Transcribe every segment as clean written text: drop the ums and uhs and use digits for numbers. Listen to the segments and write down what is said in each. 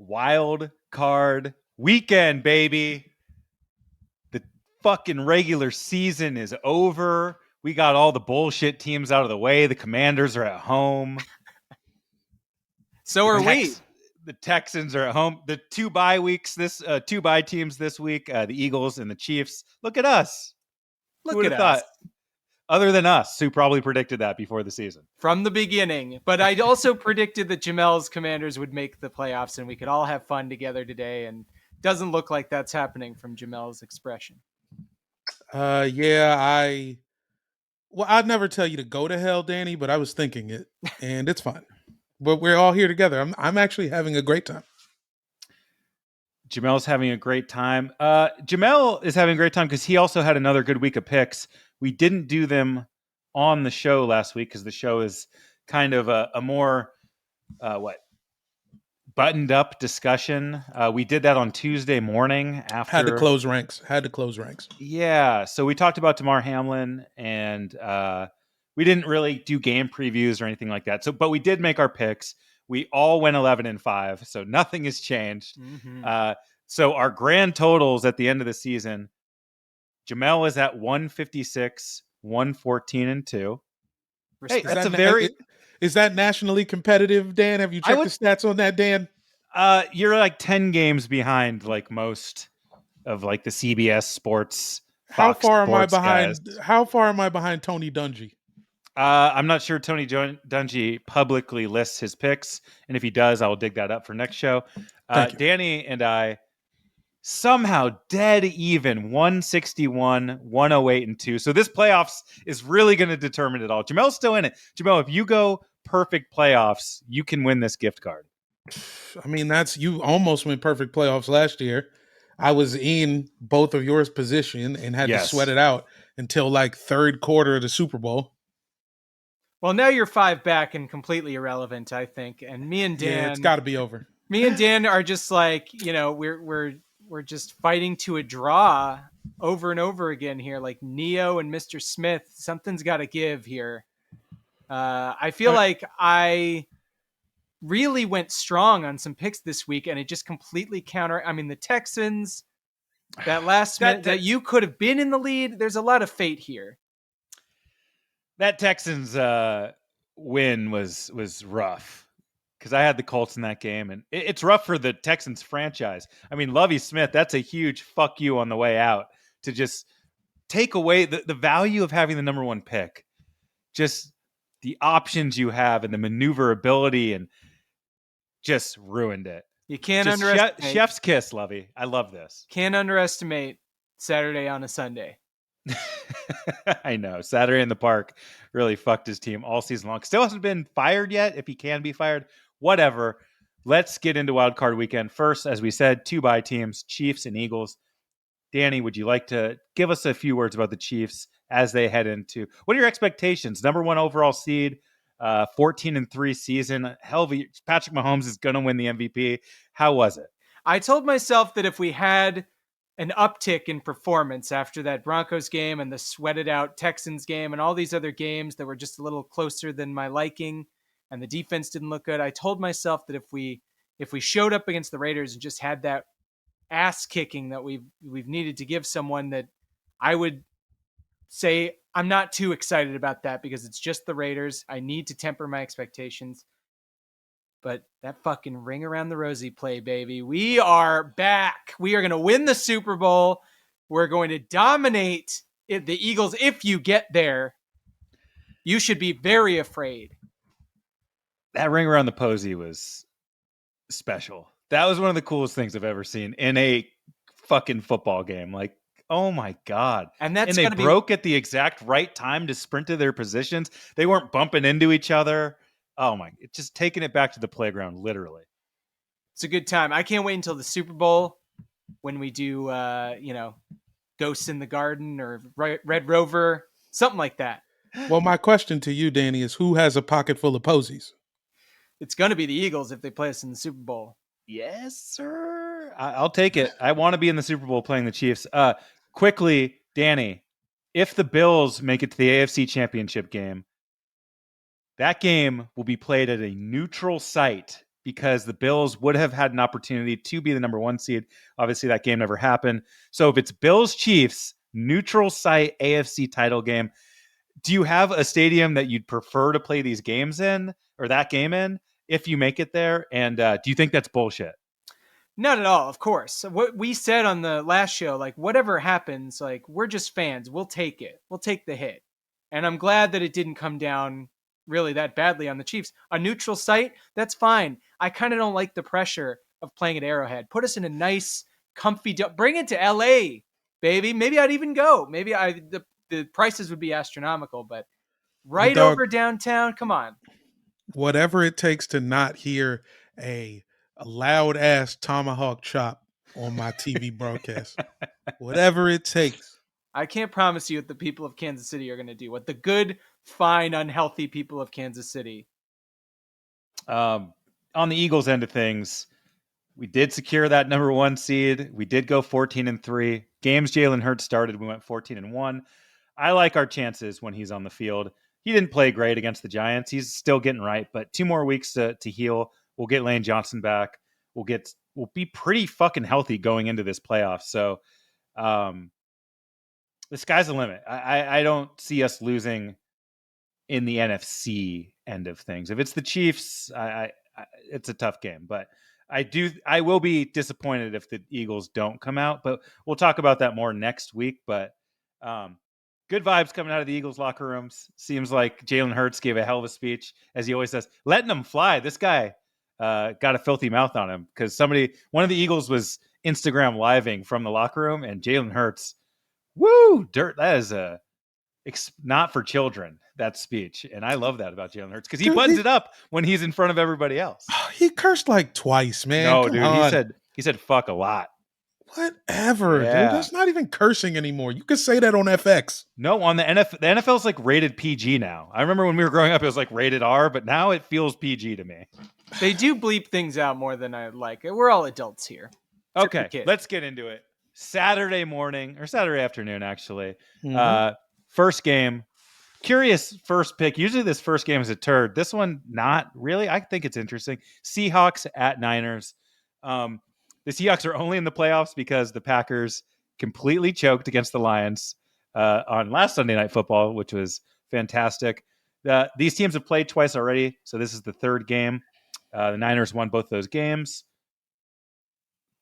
wild card weekend, baby. The fucking regular season is over. We got all the bullshit teams out of the way. The Commanders are at home. So are we. The Texans are at home. The two bye teams this week, the Eagles and the Chiefs. Look at us. Who would have thought? Other than us, who probably predicted that before the season. From the beginning. But I also predicted that Jamel's Commanders would make the playoffs and we could all have fun together today. And it doesn't look like that's happening from Jamel's expression. I'd never tell you to go to hell, Danny, but I was thinking it, and it's fine. But we're all here together. I'm actually having a great time. Jamel's having a great time. Jamel is having a great time because he also had another good week of picks. We didn't do them on the show last week because the show is kind of a more buttoned up discussion. We did that on Tuesday morning after had to close ranks. Yeah, so we talked about Damar Hamlin, and we didn't really do game previews or anything like that. But we did make our picks. We all went 11-5, so nothing has changed. Mm-hmm. So our grand totals at the end of the season, Jamel is at 156, 114-2. Hey, is that nationally competitive, Dan? Have you checked the stats on that, Dan? You're like 10 games behind like most of like the CBS Sports. How far am I behind? Guys. How far am I behind Tony Dungy? I'm not sure Tony Dungy publicly lists his picks, and if he does, I will dig that up for next show. Danny and I somehow dead even, 161, 108-2. So this playoffs is really going to determine it all. Jamel's still in it. Jamel, if you go perfect playoffs, you can win this gift card. I mean, you almost went perfect playoffs last year. I was in both of yours position and had to sweat it out until like third quarter of the Super Bowl. Well, now you're 5 back and completely irrelevant, I think. And me and Dan, it's got to be over. Me and Dan are just like, we're just fighting to a draw over and over again here, like Neo and Mr. Smith. Something's got to give here. I feel like I really went strong on some picks this week, and it just completely the Texans, that last minute that you could have been in the lead. There's a lot of fate here. That Texans win was rough because I had the Colts in that game, and it's rough for the Texans franchise. I mean, Lovie Smith, that's a huge fuck you on the way out to just take away the value of having the number one pick, just the options you have and the maneuverability, and just ruined it. You can't underestimate. Chef's kiss, Lovie. I love this. Can't underestimate Saturday on a Sunday. I know. Saturday in the Park really fucked his team all season long. Still hasn't been fired yet. If he can be fired, whatever. Let's get into Wild Card Weekend. First, as we said, 2 bye teams, Chiefs and Eagles. Danny, would you like to give us a few words about the Chiefs as they head into, what are your expectations? Number 1 overall seed, 14-3 season. Hell of Patrick Mahomes is going to win the MVP. How was it? I told myself that if we had an uptick in performance after that Broncos game and the sweated out Texans game and all these other games that were just a little closer than my liking and the defense didn't look good, I told myself that if we showed up against the Raiders and just had that ass kicking that we've needed to give someone, that I would say I'm not too excited about that because it's just the Raiders. I need to temper my expectations. But that fucking ring around the rosy play, baby. We are back. We are going to win the Super Bowl. We're going to dominate the Eagles. If you get there, you should be very afraid. That ring around the posy was special. That was one of the coolest things I've ever seen in a fucking football game. Like, oh my God. And they broke at the exact right time to sprint to their positions. They weren't bumping into each other. Oh my, it's just taking it back to the playground, literally. It's a good time. I can't wait until the Super Bowl when we do, Ghosts in the Garden or Red Rover, something like that. Well, my question to you, Danny, is who has a pocket full of posies? It's going to be the Eagles if they play us in the Super Bowl. Yes, sir. I'll take it. I want to be in the Super Bowl playing the Chiefs. Quickly, Danny, if the Bills make it to the AFC Championship game, that game will be played at a neutral site because the Bills would have had an opportunity to be the number 1 seed. Obviously, that game never happened. So if it's Bills Chiefs, neutral site AFC title game, do you have a stadium that you'd prefer to play these games in, or that game in, if you make it there? And do you think that's bullshit? Not at all, of course. What we said on the last show, like whatever happens, like we're just fans. We'll take it. We'll take the hit. And I'm glad that it didn't come down really that badly on the Chiefs. A neutral site, that's fine. I kind of don't like the pressure of playing at Arrowhead. Put us in a nice, comfy, bring it to LA, baby. Maybe I'd even go. Maybe the prices would be astronomical, but right over downtown, come on. Whatever it takes to not hear a loud ass tomahawk chop on my TV broadcast. Whatever it takes. I can't promise you what the people of Kansas City are going to do. What the good, fine, unhealthy people of Kansas City. On the Eagles end of things, we did secure that number 1 seed. We did go 14-3. Games Jalen Hurts started, we went 14-1. I like our chances when he's on the field. He didn't play great against the Giants. He's still getting right, but 2 more weeks to heal. We'll get Lane Johnson back. We'll be pretty fucking healthy going into this playoff. So, the sky's the limit. I don't see us losing in the NFC end of things. If it's the Chiefs, it's a tough game, but I will be disappointed if the Eagles don't come out, but we'll talk about that more next week. But good vibes coming out of the Eagles locker rooms. Seems like Jalen Hurts gave a hell of a speech, as he always does, letting them fly. This guy got a filthy mouth on him because one of the Eagles was Instagram living from the locker room, and Jalen Hurts, woo, dirt. That is not for children, that speech. And I love that about Jalen Hurts because he buttons it up when he's in front of everybody else. He cursed like twice, man. No, Come dude, on. He said fuck a lot. Whatever, dude. That's not even cursing anymore. You can say that on FX. No, on the NFL, the NFL's like rated PG now. I remember when we were growing up, it was like rated R, but now it feels PG to me. They do bleep things out more than I like. We're all adults here. Okay, let's get into it. Saturday morning, or Saturday afternoon, actually. First game. Curious first pick. Usually this first game is a turd. This one, not really. I think it's interesting. Seahawks at Niners. The Seahawks are only in the playoffs because the Packers completely choked against the Lions on last Sunday Night Football, which was fantastic. These teams have played twice already, so this is the third game. The Niners won both those games.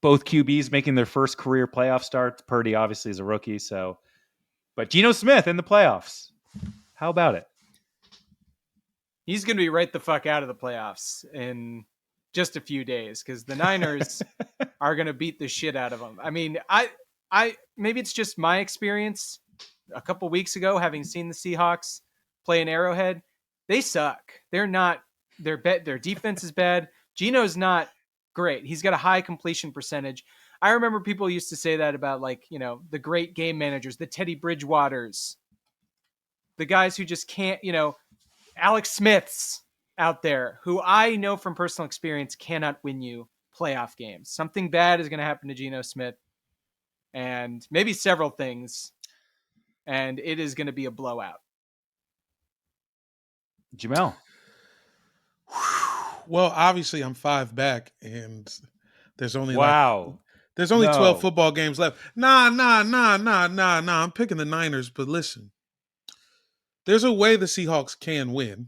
Both QBs making their first career playoff start. Purdy obviously is a rookie, but Geno Smith in the playoffs. How about it? He's going to be right the fuck out of the playoffs in just a few days because the Niners are going to beat the shit out of them. I mean, I maybe it's just my experience a couple weeks ago, having seen the Seahawks play in Arrowhead. They suck. They're not. Their defense is bad. Geno's not great. He's got a high completion percentage. I remember people used to say that about the great game managers, the Teddy Bridgewaters, the guys who just can't, Alex Smiths out there, who I know from personal experience cannot win you playoff games. Something bad is going to happen to Geno Smith, and maybe several things, and it is going to be a blowout. Jamel. Well, obviously I'm 5 back, and there's only 12 football games left. Nah. I'm picking the Niners, but listen. There's a way the Seahawks can win.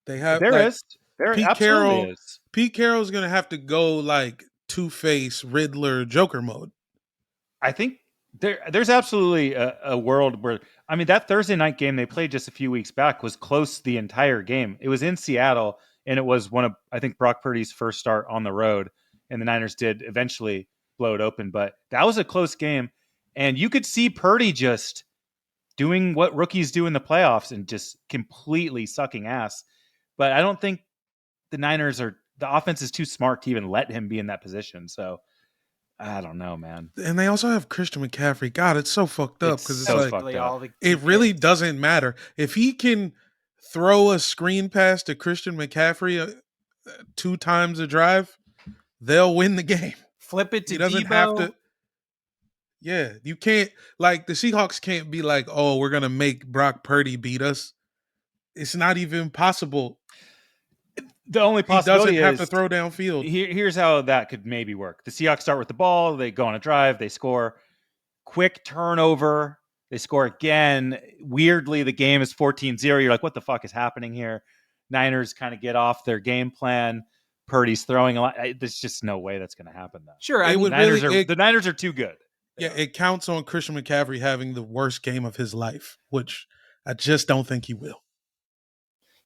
They have There absolutely is. Pete Carroll's going to have to go like Two-Face, Riddler, Joker mode. I think there's absolutely a world where, I mean, that Thursday night game they played just a few weeks back was close the entire game. It was in Seattle, and it was one of, I think, Brock Purdy's first start on the road, and the Niners did eventually blow it open. But that was a close game, and you could see Purdy just doing what rookies do in the playoffs and just completely sucking ass. But I don't think the offense is too smart to even let him be in that position. So I don't know, man. And they also have Christian McCaffrey. God, it's so fucked up because it's so like it really doesn't matter. If he can throw a screen pass to Christian McCaffrey 2 times a drive, they'll win the game. Flip it to he doesn't Debo. Have to. Yeah, you can't, like, the Seahawks can't be like, oh, we're going to make Brock Purdy beat us. It's not even possible. The only He doesn't possibility have is to throw downfield. Here's how that could maybe work. The Seahawks start with the ball. They go on a drive. They score. Quick turnover. They score again. Weirdly, the game is 14-0. You're like, what the fuck is happening here? Niners kind of get off their game plan. Purdy's throwing a lot. There's just no way that's going to happen, though. Sure. The Niners are too good. Yeah, it counts on Christian McCaffrey having the worst game of his life, which I just don't think he will.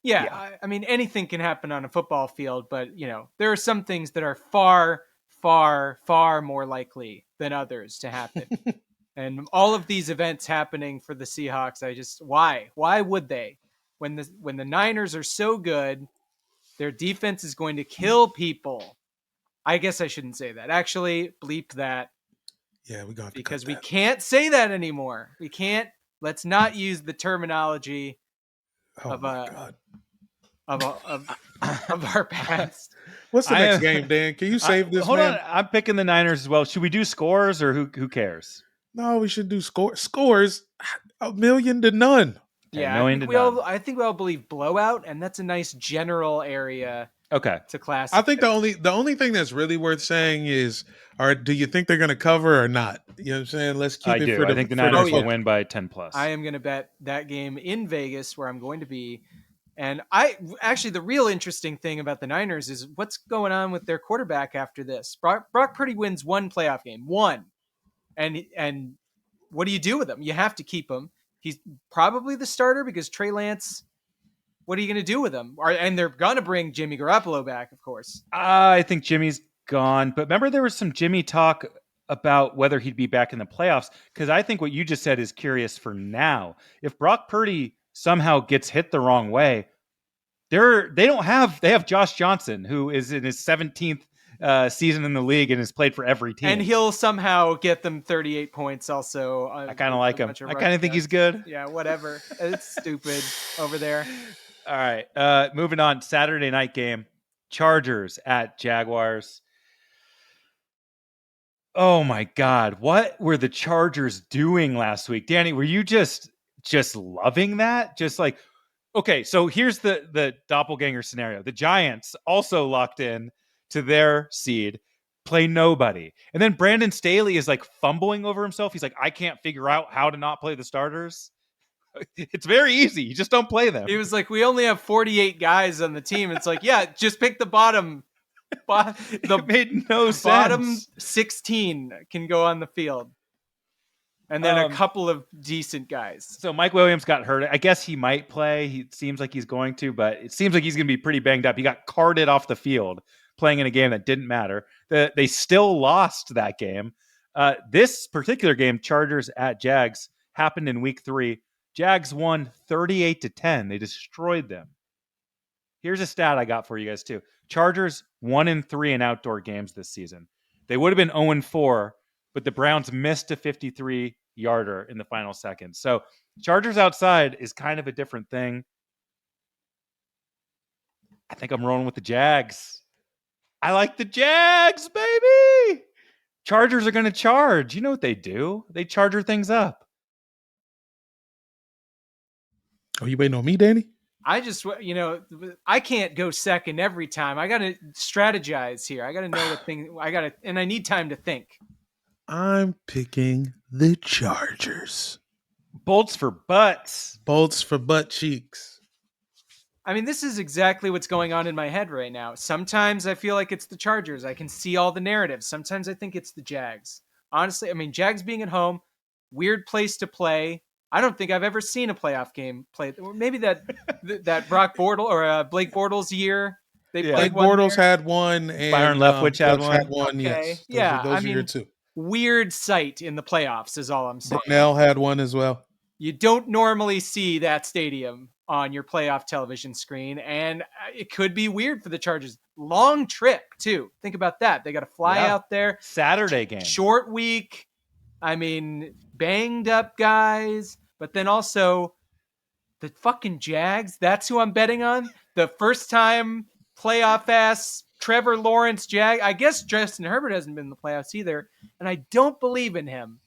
Yeah. I mean, anything can happen on a football field, but, there are some things that are far, far, far more likely than others to happen. And all of these events happening for the Seahawks, why would they? When the Niners are so good, their defense is going to kill people. I guess I shouldn't say that. Actually, bleep that. Yeah, we got because we can't say that anymore. We can't. Let's not use the terminology of our past. What's the next game, Dan? Can you save this? Hold on, I'm picking the Niners as well. Should we do scores or who cares? No, we should do scores. 1,000,000 to none. Yeah, I think we all believe blowout, and that's a nice general area. Okay. To classify. I think the only thing that's really worth saying is, do you think they're going to cover or not? You know what I'm saying? Let's keep it for I think the Niners will win by 10 plus. I am going to bet that game in Vegas, where I'm going to be. And the real interesting thing about the Niners is what's going on with their quarterback after this. Brock Purdy wins one playoff game, and what do you do with him? You have to keep him. He's probably the starter because Trey Lance. What are you going to do with him? And they're going to bring Jimmy Garoppolo back, of course. I think Jimmy's gone. But remember, there was some Jimmy talk about whether he'd be back in the playoffs. Because I think what you just said is curious for now. If Brock Purdy somehow gets hit the wrong way, they have Josh Johnson, who is in his 17th season in the league and has played for every team. And he'll somehow get them 38 points also. I kind of like him. I kind of think he's good. Yeah, whatever. It's stupid over there. All right. Moving on. Saturday night game. Chargers at Jaguars. Oh my God. What were the Chargers doing last week? Danny, were you just loving that? Just like, okay, so here's the doppelganger scenario. The Giants also locked in to their seed, play nobody. And then Brandon Staley is like fumbling over himself. He's like, I can't figure out how to not play the starters. It's very easy. You just don't play them. He was like, we only have 48 guys on the team. It's like, yeah, just pick the bottom. It made no sense. Bottom 16 can go on the field. And then a couple of decent guys. So Mike Williams got hurt. I guess he might play. He seems like he's going to, but it seems like he's going to be pretty banged up. He got carted off the field playing in a game that didn't matter. They still lost that game. This particular game, Chargers at Jags, happened in week 3. Jags won 38-10. They destroyed them. Here's a stat I got for you guys too. Chargers 1-3 in outdoor games this season. They would have been 0-4, but the Browns missed a 53-yarder in the final seconds. So Chargers outside is kind of a different thing. I think I'm rolling with the Jags. I like the Jags, baby. Chargers are going to charge. You know what they do? They charger things up. Are you waiting on me, Danny? I just, I can't go second every time. I got to strategize here. I got to know and I need time to think. I'm picking the Chargers. Bolts for butts. Bolts for butt cheeks. I mean, this is exactly what's going on in my head right now. Sometimes I feel like it's the Chargers. I can see all the narratives. Sometimes I think it's the Jags. Honestly, I mean, Jags being at home, weird place to play. I don't think I've ever seen a playoff game played. Maybe that Brock Bortles or Blake Bortles year. Blake Bortles had one, and Byron Leftwich had one. Okay. Yes, those are your two. Weird sight in the playoffs is all I'm saying. Brunell had one as well. You don't normally see that stadium on your playoff television screen, and it could be weird for the Chargers. Long trip too. Think about that. They got to fly out there. Saturday game. Short week. I mean, banged up guys, but then also the fucking Jags. That's who I'm betting on. The first time playoff ass Trevor Lawrence Jag. I guess Justin Herbert hasn't been in the playoffs either, and I don't believe in him.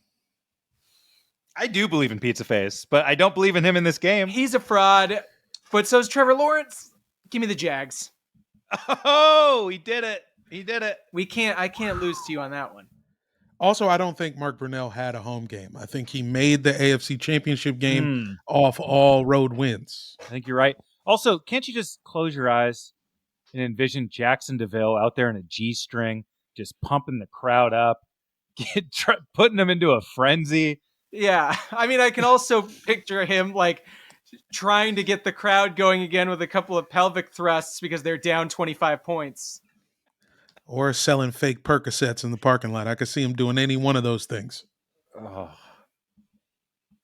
I do believe in Pizza Face, but I don't believe in him in this game. He's a fraud, but so's Trevor Lawrence. Give me the Jags. Oh, he did it. He did it. I can't lose to you on that one. Also, I don't think Mark Brunell had a home game. I think he made the AFC Championship game off all road wins. I think you're right. Also, can't you just close your eyes and envision Jackson DeVille out there in a G-string, just pumping the crowd up, putting them into a frenzy? Yeah. I mean, I can also picture him like trying to get the crowd going again with a couple of pelvic thrusts because they're down 25 points. Or selling fake Percocets in the parking lot. I could see him doing any one of those things. Oh.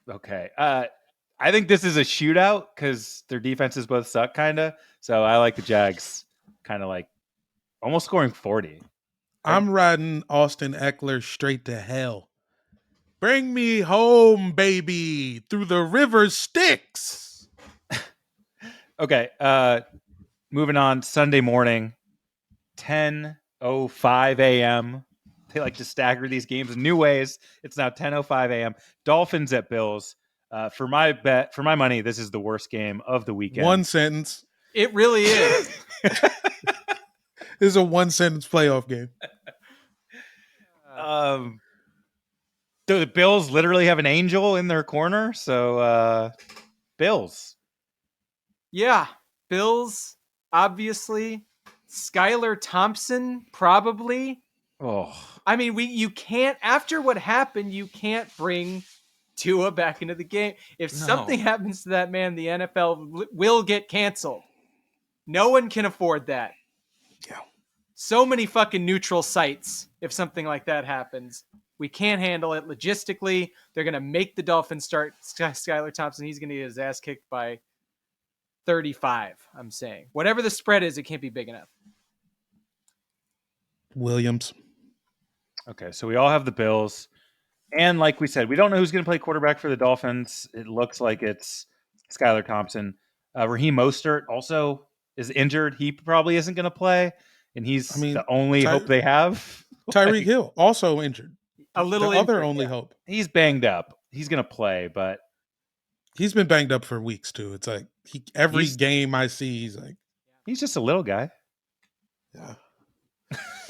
Okay. I think this is a shootout because their defenses both suck, kind of. So I like the Jags kind of like almost scoring 40. I'm riding Austin Eckler straight to hell. Bring me home, baby, through the river Styx. Okay. Moving on. Sunday morning, 10:05 a.m. They like to stagger these games in new ways. It's now 10:05 a.m. Dolphins at Bills. For my money, this is the worst game of the weekend. One sentence. It really is. This is a one-sentence playoff game. The Bills literally have an angel in their corner. So, Bills. Yeah. Bills, obviously. Skylar Thompson, probably. Oh. I mean, you can't, after what happened, you can't bring Tua back into the game. If something happens to that man, the NFL will get canceled. No one can afford that. Yeah. So many fucking neutral sites if something like that happens. We can't handle it logistically. They're going to make the Dolphins start Skylar Thompson. He's going to get his ass kicked by 35, I'm saying. Whatever the spread is, it can't be big enough. Williams. Okay, so we all have the Bills. And like we said, we don't know who's going to play quarterback for the Dolphins. It looks like it's Skylar Thompson. Raheem Mostert also is injured. He probably isn't going to play. And he's the only hope they have. Tyreek Hill, also injured. A little the injured, other only hope. He's banged up. He's going to play, but he's been banged up for weeks too. It's like every game I see, he's like, he's just a little guy. Yeah.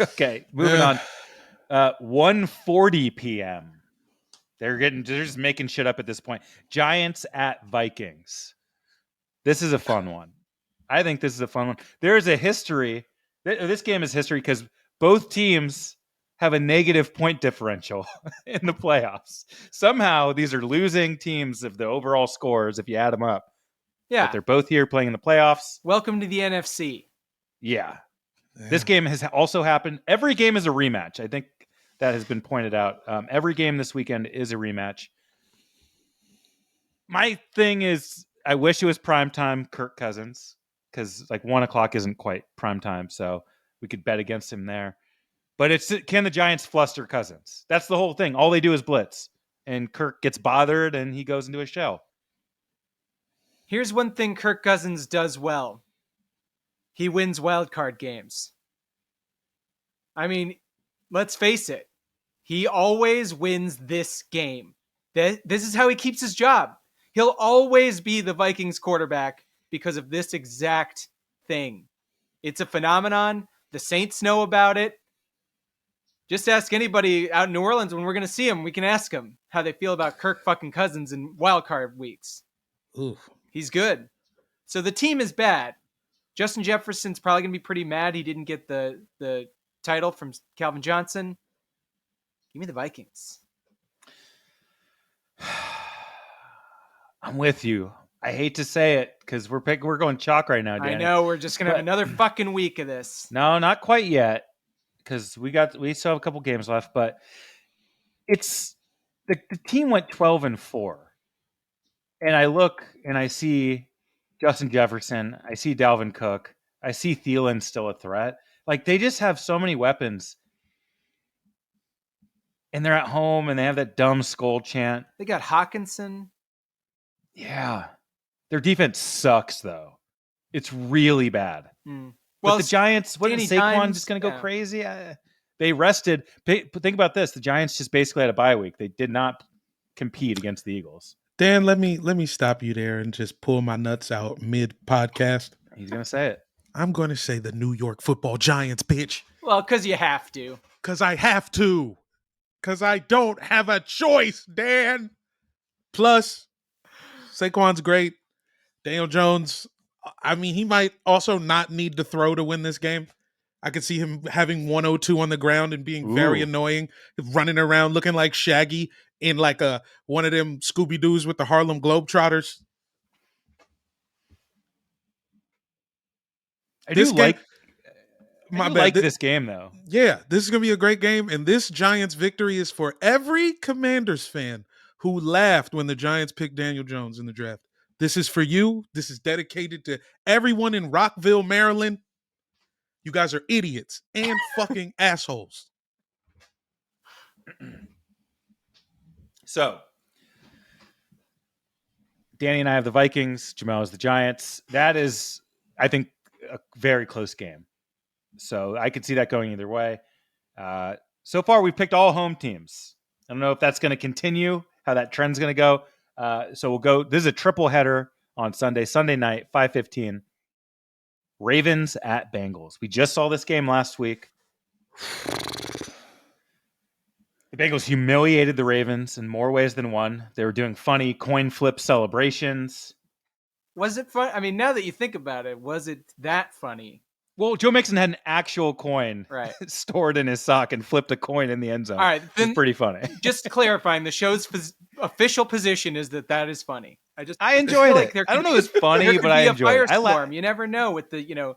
Okay, moving on. 1:40 p.m. They're just making shit up at this point. Giants at Vikings. This is a fun one. I think this is a fun one. There is a history. This game is history because both teams have a negative point differential in the playoffs. Somehow these are losing teams of the overall scores if you add them up. Yeah. But they're both here playing in the playoffs. Welcome to the NFC. Yeah. This game has also happened. Every game is a rematch. I think that has been pointed out. Every game this weekend is a rematch. My thing is, I wish it was primetime Kirk Cousins because like 1:00 isn't quite primetime, so we could bet against him there. But can the Giants fluster Cousins? That's the whole thing. All they do is blitz, and Kirk gets bothered and he goes into a shell. Here's one thing Kirk Cousins does well. He wins wildcard games. I mean, let's face it. He always wins this game. This is how he keeps his job. He'll always be the Vikings quarterback because of this exact thing. It's a phenomenon. The Saints know about it. Just ask anybody out in New Orleans when we're going to see them. We can ask them how they feel about Kirk fucking Cousins in wildcard weeks. Oof. He's good. So the team is bad. Justin Jefferson's probably going to be pretty mad he didn't get the title from Calvin Johnson. Give me the Vikings. I'm with you. I hate to say it because we're going chalk right now, Danny. I know. We're just going to have another fucking week of this. No, not quite yet because we still have a couple games left, but it's the team went 12-4. And I look and I see Justin Jefferson. I see Dalvin Cook. I see Thielen still a threat. Like they just have so many weapons. And they're at home and they have that dumb skull chant. They got Hawkinson. Yeah. Their defense sucks, though. It's really bad. Well, but the Giants, what is Saquon just going to go crazy? They rested. Think about this. The Giants just basically had a bye week. They did not compete against the Eagles. Dan, let me stop you there and just pull my nuts out mid-podcast. He's going to say it. I'm going to say the New York Football Giants, bitch. Well, because you have to. Because I have to. Because I don't have a choice, Dan. Plus, Saquon's great. Daniel Jones, I mean, he might also not need to throw to win this game. I could see him having 102 on the ground and being very annoying, running around looking like Shaggy in like one of them Scooby-Doos with the Harlem Globetrotters. I do like this game, though. Yeah, this is going to be a great game, and this Giants victory is for every Commanders fan who laughed when the Giants picked Daniel Jones in the draft. This is for you. This is dedicated to everyone in Rockville, Maryland. You guys are idiots and fucking assholes. So, Danny and I have the Vikings. Jamel has the Giants. That is, I think, a very close game. So I could see that going either way. So far, we've picked all home teams. I don't know if that's going to continue, how that trend's going to go. So we'll go. This is a triple header on Sunday night, 5:15. Ravens at Bengals. We just saw this game last week. The Bengals humiliated the Ravens in more ways than one. They were doing funny coin flip celebrations. Was it fun? I mean, now that you think about it, was it that funny? Well, Joe Mixon had an actual coin stored in his sock and flipped a coin in the end zone. All right, then, it's pretty funny. Just clarifying, the show's official position is that is funny. I enjoyed it. I don't know if it's funny, but I enjoyed it. Firestorm. You never know with the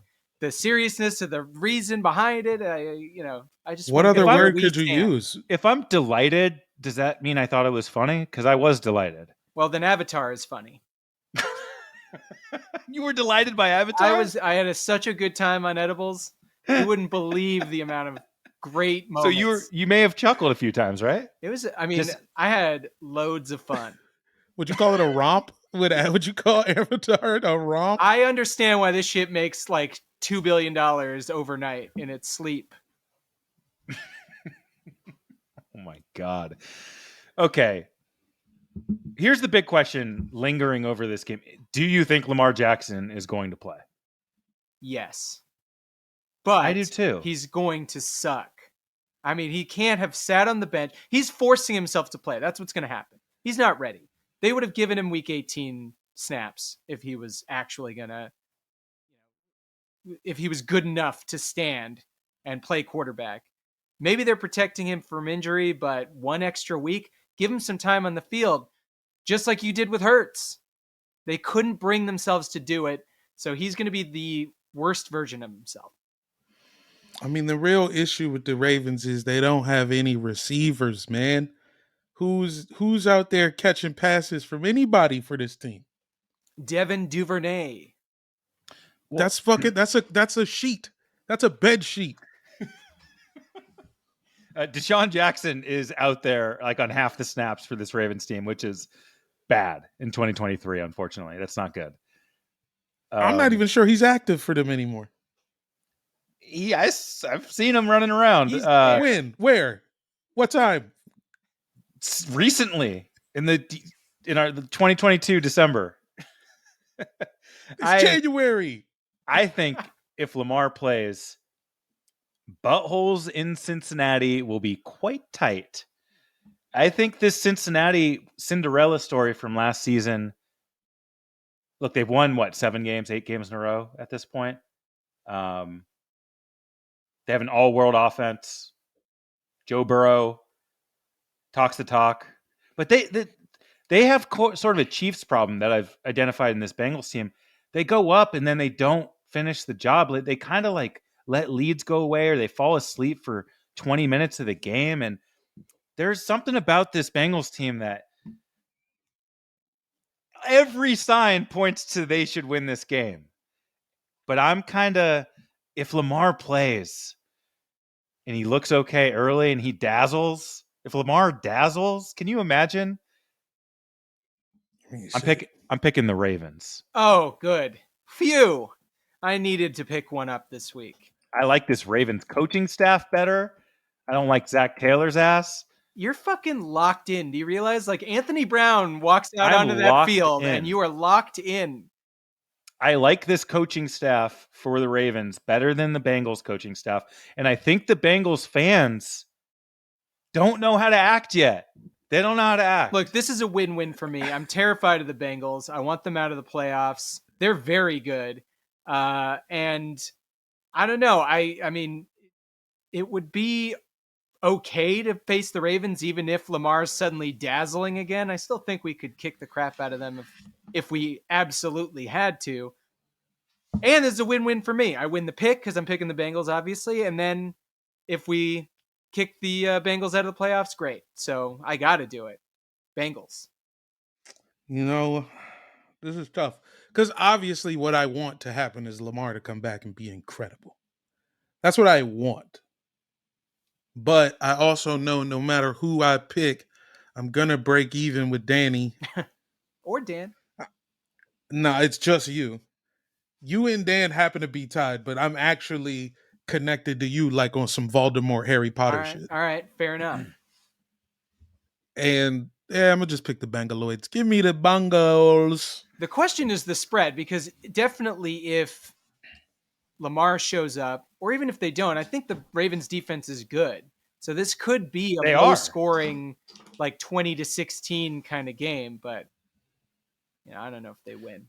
seriousness of the reason behind it. I just what other word could you use? If I'm delighted, does that mean I thought it was funny? Because I was delighted. Well, then Avatar is funny. You were delighted by Avatar? I had such a good time on edibles. You wouldn't believe the amount of great moments. So you may have chuckled a few times, right? It was. I mean, I had loads of fun. Would you call it a romp? Would you call Avatar a romp? I understand why this shit makes like $2 billion overnight in its sleep. Oh my God. Okay. Here's the big question lingering over this game. Do you think Lamar Jackson is going to play? Yes. But I do too. He's going to suck. I mean, he can't have sat on the bench. He's forcing himself to play. That's what's going to happen. He's not ready. They would have given him week 18 snaps if he was actually going to, if he was good enough to stand and play quarterback. Maybe they're protecting him from injury, but one extra week, give him some time on the field, just like you did with Hurts. They couldn't bring themselves to do it, so he's going to be the worst version of himself. I mean, the real issue with the Ravens is they don't have any receivers, man. Who's out there catching passes from anybody for this team? Devin Duvernay. That's a sheet. That's a bed sheet. Deshaun Jackson is out there like on half the snaps for this Ravens team, which is bad in 2023. Unfortunately, that's not good. I'm not even sure he's active for them anymore. Yes, I've seen him running around. When? Where? What time? Recently, in the 2022 December. It's January. I think if Lamar plays, buttholes in Cincinnati will be quite tight. I think this Cincinnati Cinderella story from last season. Look, they've won 7 games, 8 games in a row at this point. They have an all-world offense. Joe Burrow talks the talk, but they have sort of a Chiefs problem that I've identified in this Bengals team. They go up and then they don't finish the job. They kind of like let leads go away, or they fall asleep for 20 minutes of the game. And there's something about this Bengals team that every sign points to they should win this game. But I'm kind of, if Lamar plays and he looks okay early and he dazzles, if Lamar dazzles, can you imagine? I'm picking the Ravens. Oh, good. Phew. I needed to pick one up this week. I like this Ravens coaching staff better. I don't like Zach Taylor's ass. You're fucking locked in. Do you realize? Like, Anthony Brown walks out onto that field and you are locked in. I like this coaching staff for the Ravens better than the Bengals coaching staff. And I think the Bengals fans don't know how to act yet. They don't know how to act. Look, this is a win-win for me. I'm terrified of the Bengals. I want them out of the playoffs. They're very good. And I don't know. I mean, it would be okay to face the Ravens even if Lamar's suddenly dazzling again. I still think we could kick the crap out of them if we absolutely had to. And it's a win-win for me. I win the pick because I'm picking the Bengals, obviously. And then if we kick the Bengals out of the playoffs, great. So I got to do it. Bengals. You know, this is tough. Because obviously what I want to happen is Lamar to come back and be incredible. That's what I want. But I also know no matter who I pick, I'm going to break even with Danny. Or Dan. No, it's just you. You and Dan happen to be tied, but I'm actually connected to you like on some Voldemort Harry Potter shit. All right. Fair enough. And yeah, I'm going to just pick the Bengaloids. Give me the Bengals. The question is the spread, because definitely if Lamar shows up, or even if they don't, I think the Ravens defense is good. So this could be a low scoring, like 20-16 kind of game, but I don't know if they win.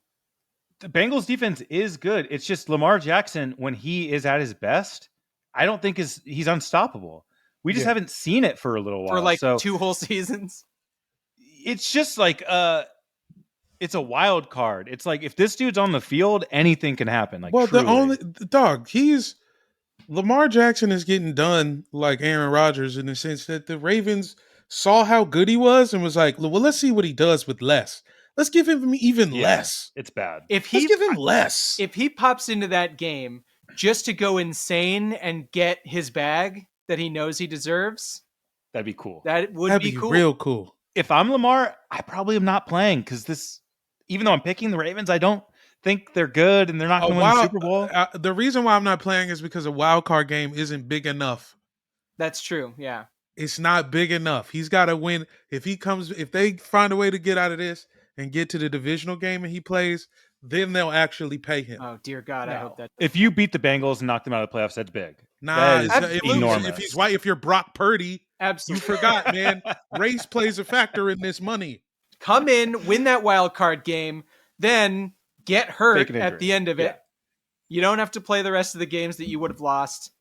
The Bengals defense is good. It's just Lamar Jackson, when he is at his best, I don't think he's unstoppable. We just haven't seen it for a little while. For like 2 whole seasons. It's just like it's a wild card. It's like if this dude's on the field, anything can happen. Like, well, truly. Lamar Jackson is getting done like Aaron Rodgers in the sense that the Ravens saw how good he was and was like, well, let's see what he does with less. Let's give him even less. It's bad. Let's give him less. If he pops into that game just to go insane and get his bag that he knows he deserves, that'd be cool. That'd be cool. Real cool. If I'm Lamar, I probably am not playing because even though I'm picking the Ravens, I don't think they're good and they're not going to win the Super Bowl. The reason why I'm not playing is because a wild card game isn't big enough. That's true. Yeah. It's not big enough. He's got to win. If they find a way to get out of this and get to the divisional game and he plays, then they'll actually pay him. Oh, dear God. I hope that. If you beat the Bengals and knock them out of the playoffs, that's big. Nah, that is enormous. If he's white, if you're Brock Purdy, absolutely. You forgot, man. Race plays a factor in this money. Come in, win that wild card game, then get hurt at the end of it. You don't have to play the rest of the games that you would have lost.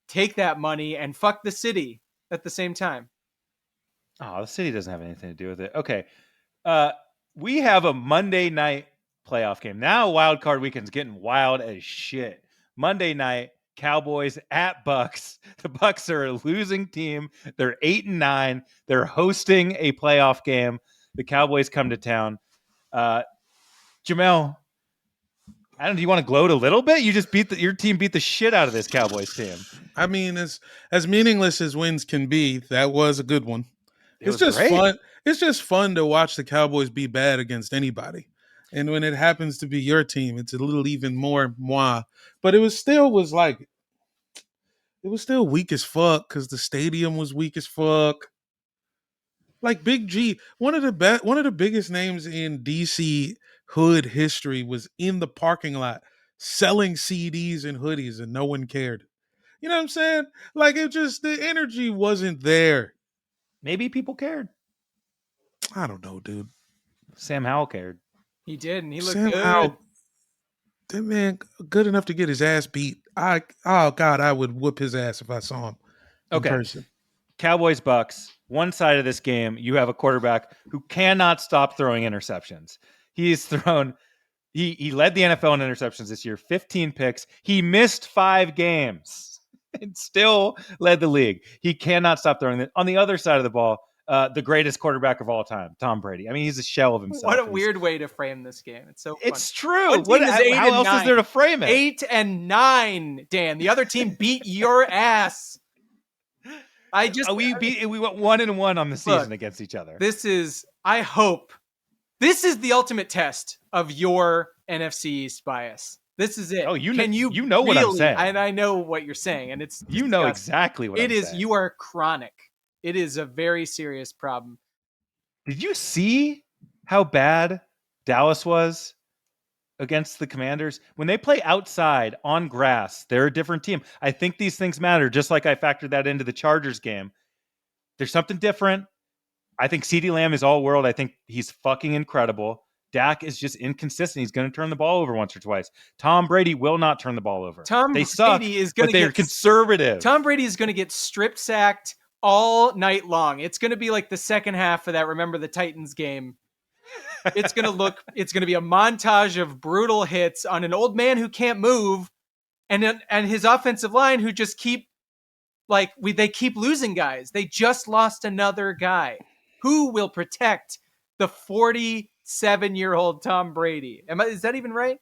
Take that money and fuck the city at the same time. Oh, the city doesn't have anything to do with it. Okay. We have a Monday night playoff game. Now wild card weekend's getting wild as shit. Monday night, Cowboys at Bucks. The Bucks are a losing team. They're 8-9. They're hosting a playoff game. The Cowboys come to town. Jamel, do you want to gloat a little bit? You just your team beat the shit out of this Cowboys team. I mean, as meaningless as wins can be, that was a good one. It's just great. fun. It's just fun to watch the Cowboys be bad against anybody. And when it happens to be your team, it's a little even more moi. But it was still weak as fuck because the stadium was weak as fuck. Like Big G, one of the biggest names in DC hood history was in the parking lot selling CDs and hoodies and no one cared. You know what I'm saying? Like the energy wasn't there. Maybe people cared. I don't know, dude. Sam Howell cared. He did, and he looked Sam good. Howell, that man, good enough to get his ass beat. I would whoop his ass if I saw him in person. Cowboys Bucks. One side of this game, you have a quarterback who cannot stop throwing interceptions. He led the NFL in interceptions this year, 15 picks. He missed 5 games and still led the league. He cannot stop throwing it. On the other side of the ball, the greatest quarterback of all time, Tom Brady. I mean, he's a shell of himself. What a weird way to frame this game. It's so fun. It's true. How else is there to frame it? 8-9, Dan. The other team beat your ass. We went 1-1 on the season against each other. I hope this is the ultimate test of your NFC East bias. This is it. Oh, you know what I'm saying. And I know what you're saying, and it's you know exactly what it I'm is. saying. You are chronic. It is a very serious problem. Did you see how bad Dallas was? against the Commanders. When they play outside on grass, they're a different team. I think these things matter, just like I factored that into the Chargers game. There's something different. I think CeeDee Lamb is all world. I think he's fucking incredible. Dak is just inconsistent. He's going to turn the ball over once or twice. Tom Brady will not turn the ball over. They suck, but they're conservative. Tom Brady is going to get strip sacked all night long. It's going to be like the second half of that Remember the Titans game. It's going to be a montage of brutal hits on an old man who can't move and his offensive line who just keep they keep losing guys. They just lost another guy. Who will protect the 47-year-old Tom Brady? Is that even right?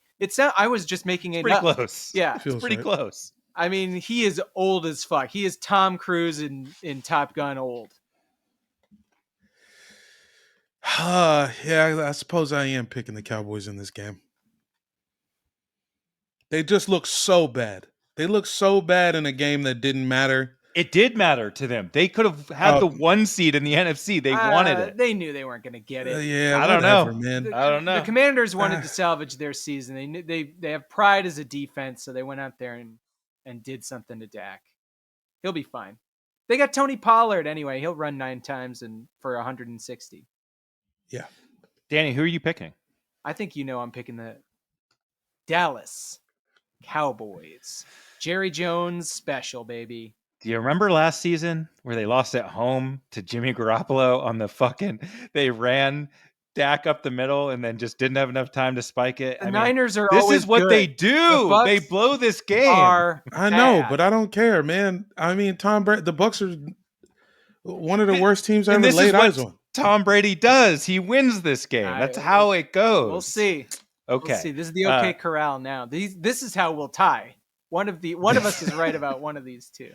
I was just making it pretty up. Close. Yeah, it's pretty close. I mean, he is old as fuck. He is Tom Cruise in Top Gun old. Yeah, I suppose I am picking the Cowboys in this game. They just look so bad. They look so bad in a game that didn't matter. It did matter to them. They could have had the 1 seed in the NFC. They wanted it. They knew they weren't going to get it. Yeah, I don't know, man. I don't know. The Commanders wanted to salvage their season. They have pride as a defense, so they went out there and did something to Dak. He'll be fine. They got Tony Pollard anyway. He'll run 9 times and for 160. Yeah. Danny, who are you picking? I think I'm picking the Dallas Cowboys. Jerry Jones special, baby. Do you remember last season where they lost at home to Jimmy Garoppolo on the they ran Dak up the middle and then just didn't have enough time to spike it? The Niners are this always is what good. they do. They blow this game. I know, but I don't care, man. I mean, Tom Brady, the Bucs are one of the worst teams I ever laid eyes on. Tom Brady does. He wins this game. That's how it goes. We'll see. Okay. We'll see. This is the OK Corral now. This is how we'll tie. One of us is right about one of these two.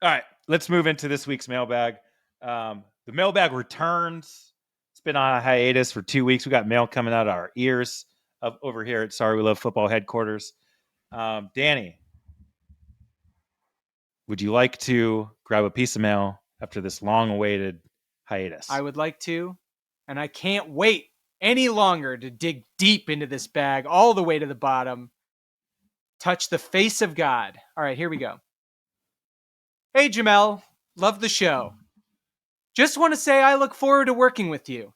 All right, let's move into this week's mailbag. The mailbag returns. It's been on a hiatus for 2 weeks. We got mail coming out of our ears over here at Sorry We Love Football headquarters. Danny, would you like to grab a piece of mail after this long-awaited hiatus? I would like to, and I can't wait any longer to dig deep into this bag, all the way to the bottom. Touch the face of God. All right, here we go. Hey, Jamel. Love the show. Just want to say I look forward to working with you.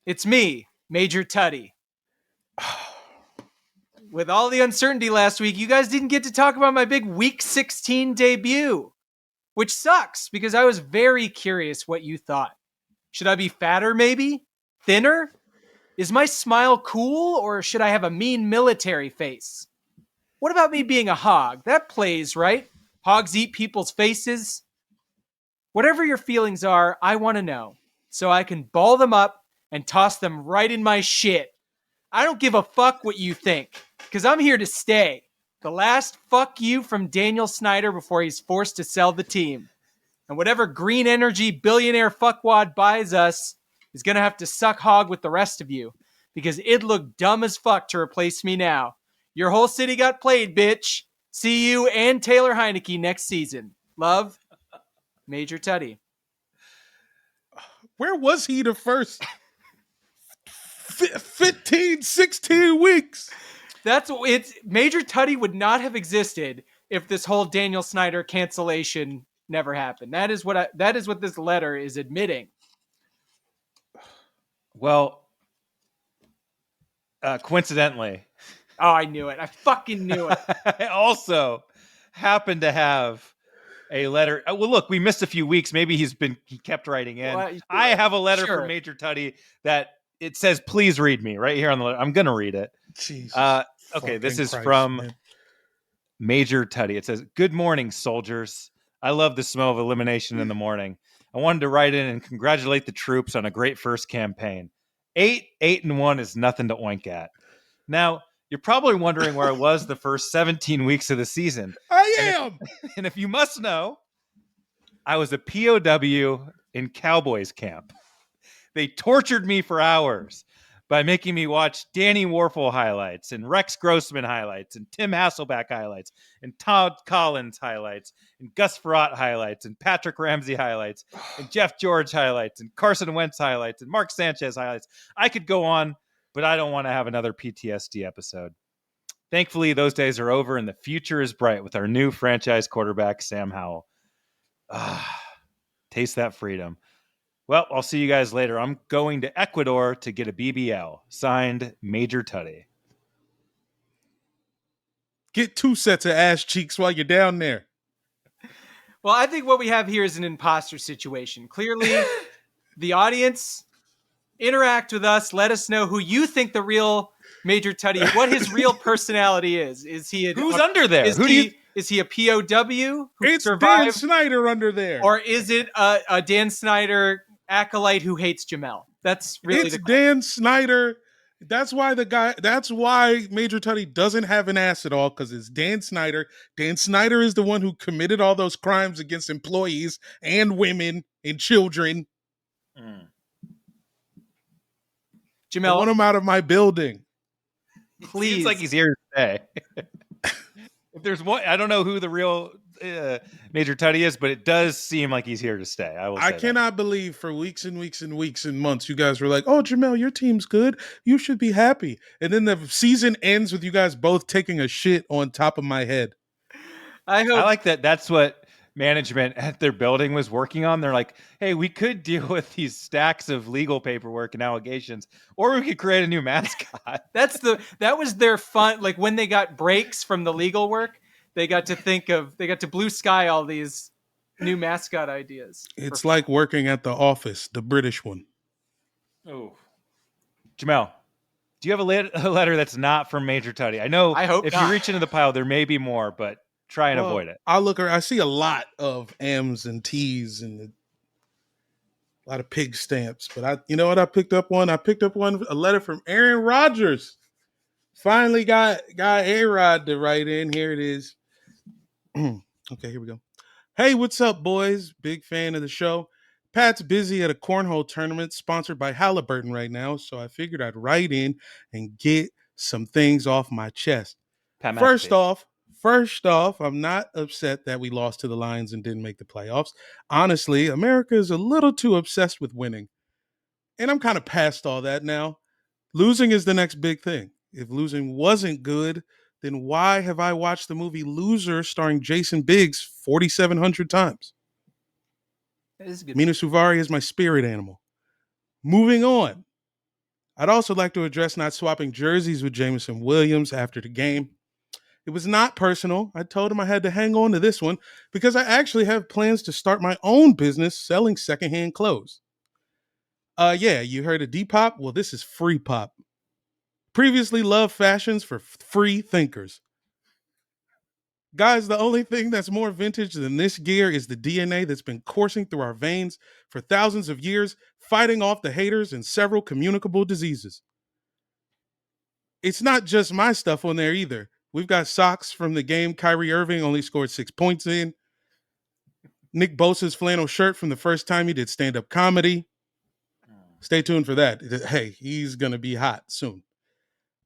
It's me, Major Tutty. With all the uncertainty last week, you guys didn't get to talk about my big Week 16 debut, which sucks because I was very curious what you thought. Should I be fatter, maybe? Thinner? Is my smile cool, or should I have a mean military face? What about me being a hog? That plays, right? Hogs eat people's faces. Whatever your feelings are, I want to know, so I can ball them up and toss them right in my shit. I don't give a fuck what you think, because I'm here to stay. The last fuck you from Daniel Snyder before he's forced to sell the team. And whatever green energy billionaire fuckwad buys us is going to have to suck hog with the rest of you, because it'd look dumb as fuck to replace me now. Your whole city got played, bitch. See you and Taylor Heineke next season. Love, Major Tutty. Where was he the first 15, 16 weeks? Major Tutty would not have existed if this whole Daniel Snyder cancellation never happened. That is what this letter is admitting. Well, coincidentally, oh, I knew it. I fucking knew it. I also happen to have a letter. Well, look, we missed a few weeks. Maybe he kept writing in. Well, I have a letter from Major Tutty that it says, "Please read me," right here on the letter. I'm going to read it. Jesus. Okay, this is from Major Tutty. It says, "Good morning, soldiers. I love the smell of elimination in the morning. I wanted to write in and congratulate the troops on a great first campaign. 8-1 is nothing to oink at. Now, you're probably wondering where I was the first 17 weeks of the season. I am. And if you must know, I was a POW in Cowboys camp. They tortured me for hours by making me watch Danny Warfel highlights and Rex Grossman highlights and Tim Hasselback highlights and Todd Collins highlights and Gus Frerotte highlights and Patrick Ramsey highlights and Jeff George highlights and Carson Wentz highlights and Mark Sanchez highlights. I could go on but I don't want to have another PTSD episode. Thankfully, those days are over and the future is bright with our new franchise quarterback, Sam Howell. Taste that freedom. Well, I'll see you guys later. I'm going to Ecuador to get a BBL. Signed, Major Tuddy. Get 2 sets of ass cheeks while you're down there. Well, I think what we have here is an imposter situation. Clearly, the audience interact with us. Let us know who you think the real Major Tuddy, what his real personality is. Is he who's under there? Is he a POW who It's survived? Dan Snyder under there. Or is it a Dan Snyder acolyte who hates Jamel? That's really it's Dan Snyder. That's why Major Tuddy doesn't have an ass at all, because it's Dan Snyder. Dan Snyder is the one who committed all those crimes against employees and women and children. Jamel, I want him out of my building. Please. Seems like he's here to stay. If there's one, I don't know who the real Major Tuddy is, but it does seem like he's here to stay. I cannot believe for weeks and weeks and weeks and months you guys were like, "Oh, Jamel, your team's good. You should be happy." And then the season ends with you guys both taking a shit on top of my head. I like that. That's what management at their building was working on. They're like, hey, we could deal with these stacks of legal paperwork and allegations, or we could create a new mascot. That was their fun. Like when they got breaks from the legal work, they got to blue sky all these new mascot ideas. It's like working at the office, the British one. Oh, Jamel, do you have a letter that's not from Major Tuddy? I know I hope if not. you reach into the pile, there may be more, but try and avoid it. I see a lot of M's and T's and a lot of pig stamps. But you know what? I picked up one. A letter from Aaron Rodgers. Finally got A-Rod to write in. Here it is. Okay, here we go. Hey, what's up, boys? Big fan of the show. Pat's busy at a cornhole tournament sponsored by Halliburton right now, so I figured I'd write in and get some things off my chest. First off, I'm not upset that we lost to the Lions and didn't make the playoffs. Honestly, America is a little too obsessed with winning. And I'm kind of past all that now. Losing is the next big thing. If losing wasn't good, then why have I watched the movie Loser starring Jason Biggs 4,700 times? That is good. Mina Suvari is my spirit animal. Moving on. I'd also like to address not swapping jerseys with Jameson Williams after the game. It was not personal. I told him I had to hang on to this one because I actually have plans to start my own business selling secondhand clothes. Yeah, you heard of Depop? Well, this is Free Pop. Previously loved fashions for free thinkers. Guys, the only thing that's more vintage than this gear is the DNA that's been coursing through our veins for thousands of years, fighting off the haters and several communicable diseases. It's not just my stuff on there either. We've got socks from the game Kyrie Irving only scored 6 points in. Nick Bosa's flannel shirt from the first time he did stand-up comedy. Stay tuned for that. Hey, he's going to be hot soon.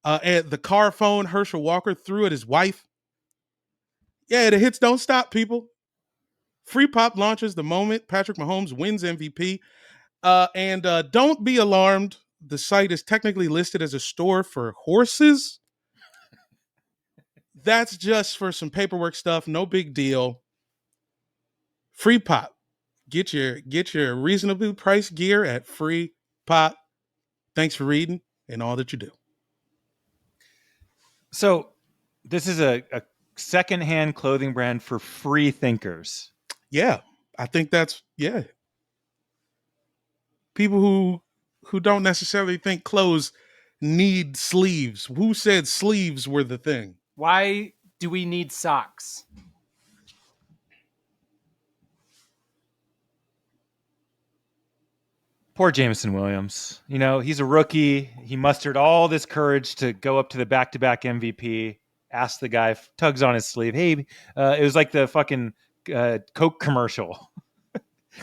And the car phone Herschel Walker threw at his wife. Yeah, the hits don't stop, people. Free Pop launches the moment Patrick Mahomes wins MVP. And don't be alarmed. The site is technically listed as a store for horses. That's just for some paperwork stuff. No big deal. Free Pop. Get your reasonably priced gear at Free Pop. Thanks for reading and all that you do. So this is a secondhand clothing brand for free thinkers. Yeah, I think that's, yeah. People who don't necessarily think clothes need sleeves. Who said sleeves were the thing? Why do we need socks? Poor Jameson Williams. You know, he's a rookie. He mustered all this courage to go up to the back-to-back MVP, ask the guy, tugs on his sleeve. Hey, it was like the fucking Coke commercial.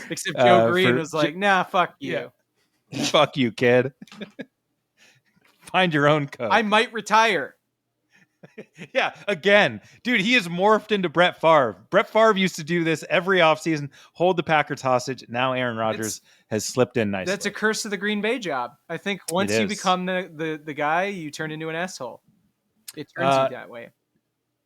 Except Joe Green was like, nah, fuck you. Yeah. Fuck you, kid. Find your own Coke. I might retire. Yeah, again, dude, he is morphed into Brett Favre. Brett Favre used to do this every offseason, hold the Packers hostage. Now Aaron Rodgers has slipped in nicely. That's a curse of the Green Bay job. I think once you become the guy, you turn into an asshole. It turns you that way.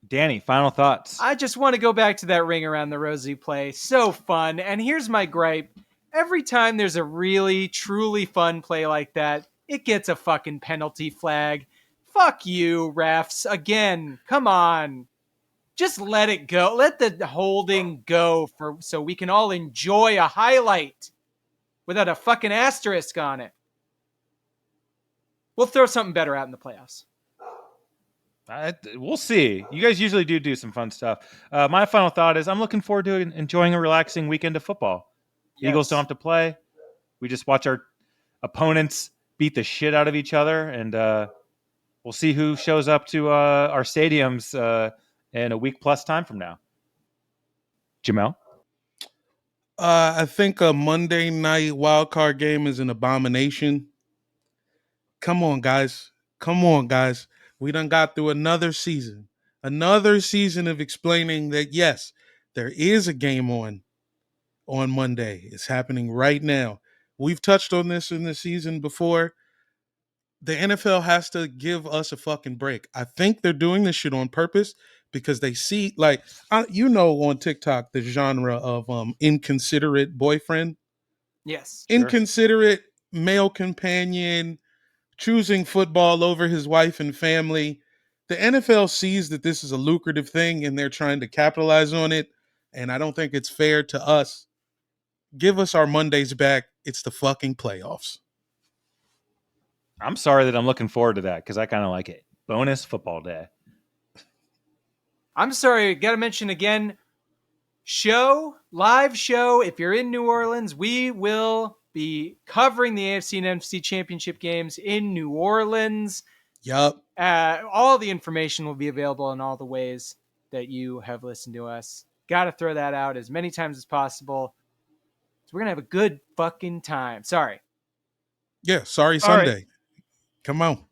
Danny, final thoughts. I just want to go back to that ring around the rosy play. So fun. And here's my gripe. Every time there's a really, truly fun play like that, it gets a fucking penalty flag. Fuck you, refs. Again, come on. Just let it go. Let the holding go so we can all enjoy a highlight without a fucking asterisk on it. We'll throw something better out in the playoffs. We'll see. You guys usually do some fun stuff. My final thought is I'm looking forward to enjoying a relaxing weekend of football. Yes. Eagles don't have to play. We just watch our opponents beat the shit out of each other, and we'll see who shows up to our stadiums in a week plus time from now. Jamel? I think a Monday night wild card game is an abomination. Come on, guys. We done got through another season of explaining that, yes, there is a game on Monday. It's happening right now. We've touched on this in the season before. The NFL has to give us a fucking break. I think they're doing this shit on purpose because they see, like, on TikTok, the genre of inconsiderate boyfriend. Yes. Inconsiderate male companion, choosing football over his wife and family. The NFL sees that this is a lucrative thing and they're trying to capitalize on it. And I don't think it's fair to us. Give us our Mondays back. It's the fucking playoffs. I'm sorry that I'm looking forward to that because I kind of like it. Bonus football day. I'm sorry. Got to mention again, live show. If you're in New Orleans, we will be covering the AFC and NFC championship games in New Orleans. Yup. All the information will be available in all the ways that you have listened to us. Got to throw that out as many times as possible. So we're going to have a good fucking time. Sorry. Yeah, sorry Sunday. Come on.